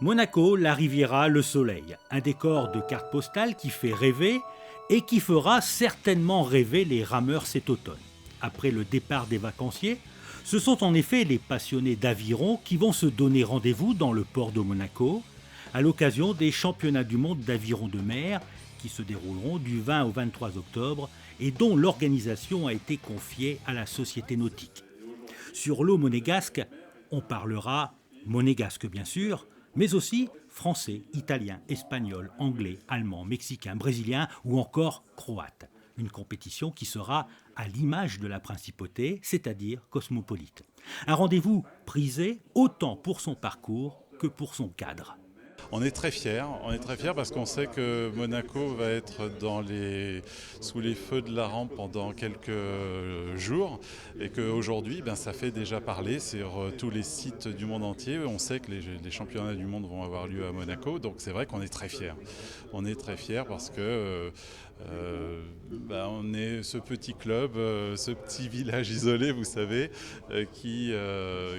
Monaco, la Riviera, le soleil, un décor de carte postale qui fait rêver et qui fera certainement rêver les rameurs cet automne. Après le départ des vacanciers, ce sont en effet les passionnés d'aviron qui vont se donner rendez-vous dans le port de Monaco à l'occasion des championnats du monde d'aviron de mer qui se dérouleront du 20 au 23 octobre et dont l'organisation a été confiée à la Société nautique. Sur l'eau monégasque, on parlera monégasque bien sûr, mais aussi français, italien, espagnol, anglais, allemand, mexicain, brésilien ou encore croate. Une compétition qui sera à l'image de la principauté, c'est-à-dire cosmopolite. Un rendez-vous prisé autant pour son parcours que pour son cadre. On est très fiers parce qu'on sait que Monaco va être sous les feux de la rampe pendant quelques jours et qu'aujourd'hui, ça fait déjà parler sur tous les sites du monde entier. On sait que les championnats du monde vont avoir lieu à Monaco, donc c'est vrai qu'on est très fiers. On est très fiers parce que on est ce petit club, ce petit village isolé, vous savez, qui va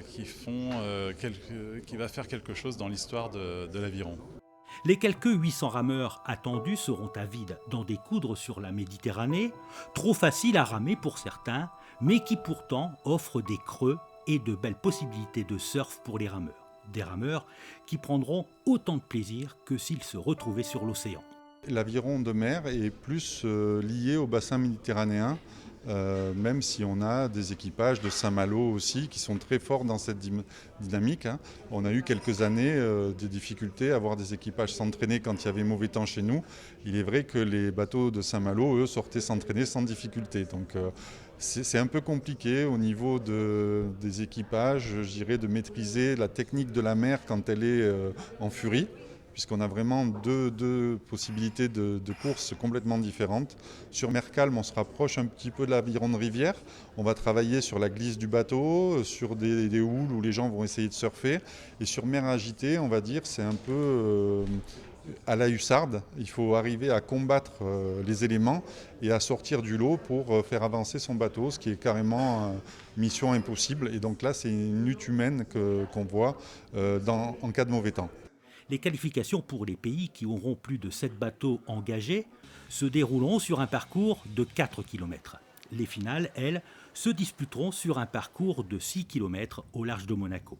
faire quelque chose dans l'histoire de l'aviron. Les quelques 800 rameurs attendus seront à vide dans des coudres sur la Méditerranée, trop faciles à ramer pour certains, mais qui pourtant offrent des creux et de belles possibilités de surf pour les rameurs. Des rameurs qui prendront autant de plaisir que s'ils se retrouvaient sur l'océan. L'aviron de mer est plus lié au bassin méditerranéen, même si on a des équipages de Saint-Malo aussi qui sont très forts dans cette dynamique. On a eu quelques années des difficultés à voir des équipages s'entraîner quand il y avait mauvais temps chez nous. Il est vrai que les bateaux de Saint-Malo, eux, sortaient s'entraîner sans difficulté. Donc c'est un peu compliqué au niveau des équipages, je dirais, de maîtriser la technique de la mer quand elle est en furie, puisqu'on a vraiment deux possibilités de course complètement différentes. Sur mer calme, on se rapproche un petit peu de l'aviron de rivière. On va travailler sur la glisse du bateau, sur des houles où les gens vont essayer de surfer. Et sur mer agitée, on va dire, c'est un peu à la hussarde. Il faut arriver à combattre les éléments et à sortir du lot pour faire avancer son bateau, ce qui est carrément mission impossible. Et donc là, c'est une lutte humaine qu'on voit en cas de mauvais temps. Les qualifications pour les pays qui auront plus de 7 bateaux engagés se dérouleront sur un parcours de 4 km. Les finales, elles, se disputeront sur un parcours de 6 km au large de Monaco.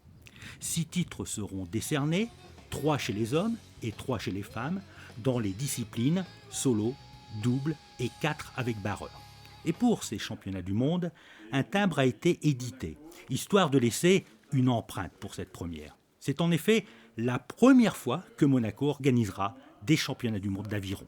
6 titres seront décernés, 3 chez les hommes et 3 chez les femmes, dans les disciplines solo, double et 4 avec barreur. Et pour ces championnats du monde, un timbre a été édité, histoire de laisser une empreinte pour cette première. C'est en effet la première fois que Monaco organisera des championnats du monde d'aviron.